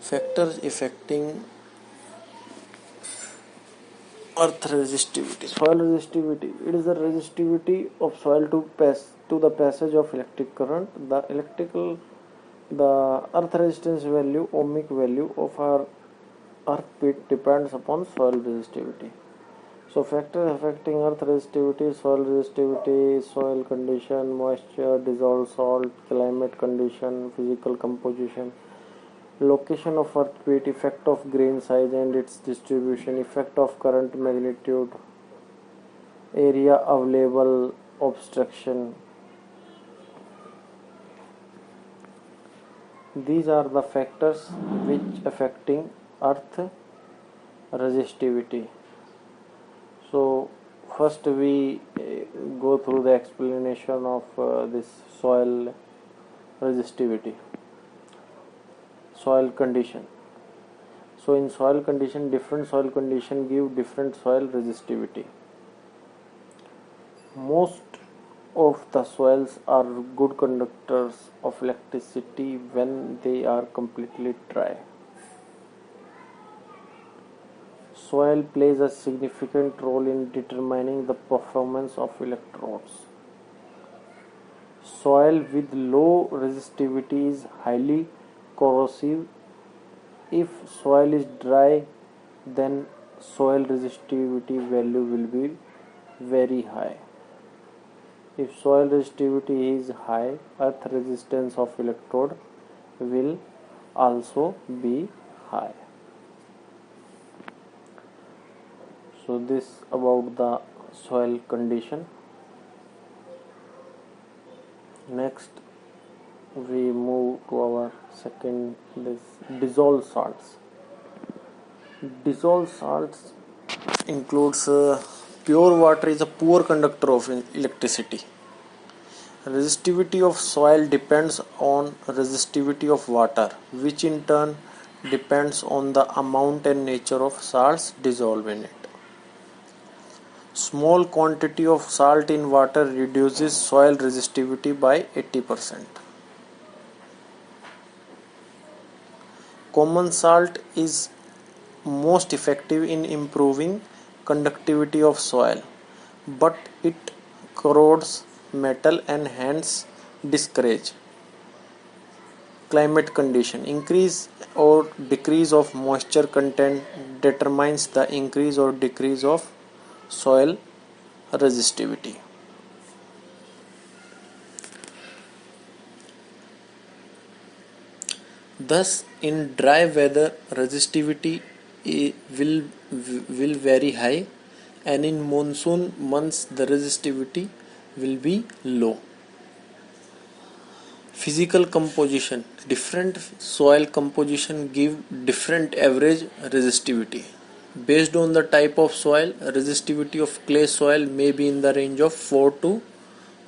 Factors affecting earth resistivity. Soil resistivity. It is the resistivity of soil to the passage of electric current. The earth resistance value, ohmic value of our earth pit depends upon soil resistivity. So factors affecting earth resistivity, soil condition, moisture, dissolved salt, climate condition, physical composition, location of earth pit, effect of grain size and its distribution, effect of current magnitude, area available, obstruction. These are the factors which affecting earth resistivity. So first we go through the explanation of this soil resistivity, soil condition. So in soil condition, different soil condition give different soil resistivity. Most of the soils are good conductors of electricity when they are completely dry. Soil plays a significant role in determining the performance of electrodes. Soil with low resistivity is highly corrosive. If soil is dry, then soil resistivity value will be very high. If soil resistivity is high, earth resistance of electrode will also be high. So this about the soil condition. Next we move to our second, this dissolved salts. Dissolved salts includes pure water is a poor conductor of electricity. Resistivity of soil depends on resistivity of water, which in turn depends on the amount and nature of salts dissolved in it. Small quantity of salt in water reduces soil resistivity by 80%. Common salt is most effective in improving conductivity of soil, but it corrodes metal and hence discourage. Climate condition. Increase or decrease of moisture content determines the increase or decrease of soil resistivity. Thus, in dry weather, resistivity will very high, and in monsoon months, the resistivity will be low. Physical composition. Different soil composition give different average resistivity. Based on the type of soil, resistivity of clay soil may be in the range of 4 to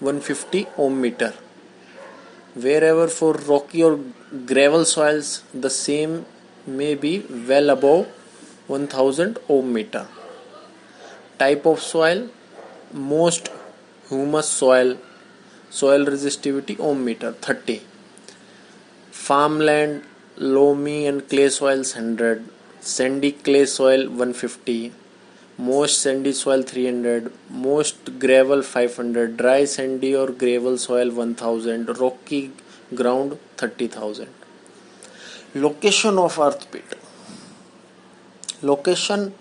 150 ohm meter. Wherever for rocky or gravel soils, the same may be well above 1000 ohm meter. Type of soil, most humus soil, soil resistivity ohm meter 30. Farmland, loamy and clay soils 100. Sandy clay soil 150. Most sandy soil 300. Most gravel 500. Dry sandy or gravel soil 1000. Rocky ground 30,000. Location of earth pit. Location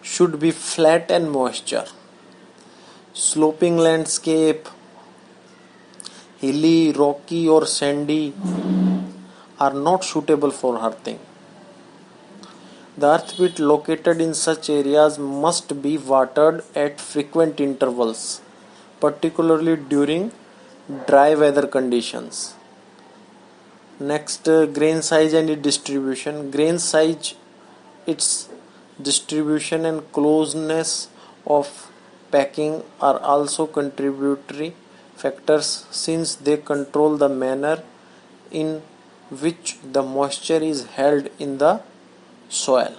should be flat and moisture. Sloping landscape, hilly, rocky or sandy are not suitable for earthing. The earth pit located in such areas must be watered at frequent intervals, particularly during dry weather conditions. Next, grain size and distribution. Grain size, its distribution and closeness of packing are also contributory factors, since they control the manner in which the moisture is held in the soil.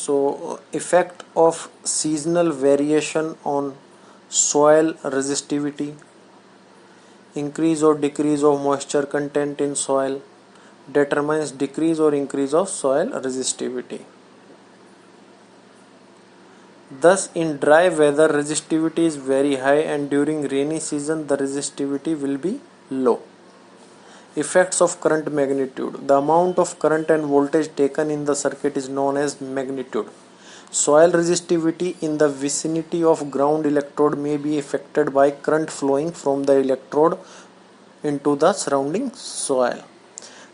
So, effect of seasonal variation on soil resistivity, increase or decrease of moisture content in soil determines decrease or increase of soil resistivity. Thus, in dry weather, resistivity is very high, and during rainy season, the resistivity will be low. Effects of current magnitude. The amount of current and voltage taken in the circuit is known as magnitude. Soil resistivity in the vicinity of ground electrode may be affected by current flowing from the electrode into the surrounding soil.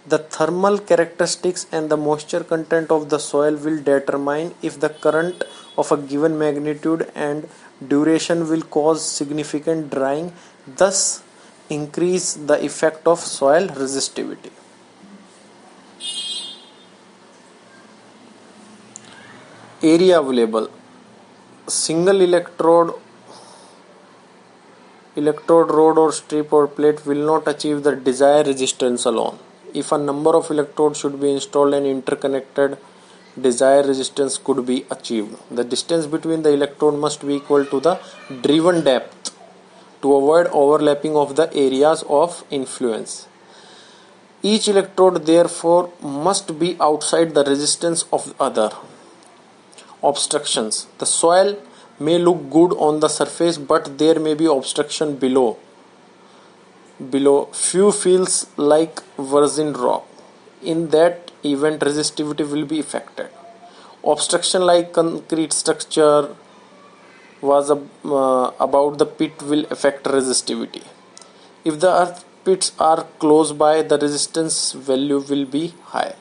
The thermal characteristics and the moisture content of the soil will determine if the current of a given magnitude and duration will cause significant drying, thus increase the effect of soil resistivity. Area available. Single electrode rod or strip or plate will not achieve the desired resistance alone. If a number of electrodes should be installed and interconnected, desired resistance could be achieved. The distance between the electrode must be equal to the driven depth to avoid overlapping of the areas of influence. Each electrode therefore must be outside the resistance of the other. Obstructions. The soil may look good on the surface, but there may be obstruction below. Few feels like virgin rock. In that event, resistivity will be affected. Obstruction like concrete structure was about the pit will affect resistivity. If the earth pits are close by, the resistance value will be high.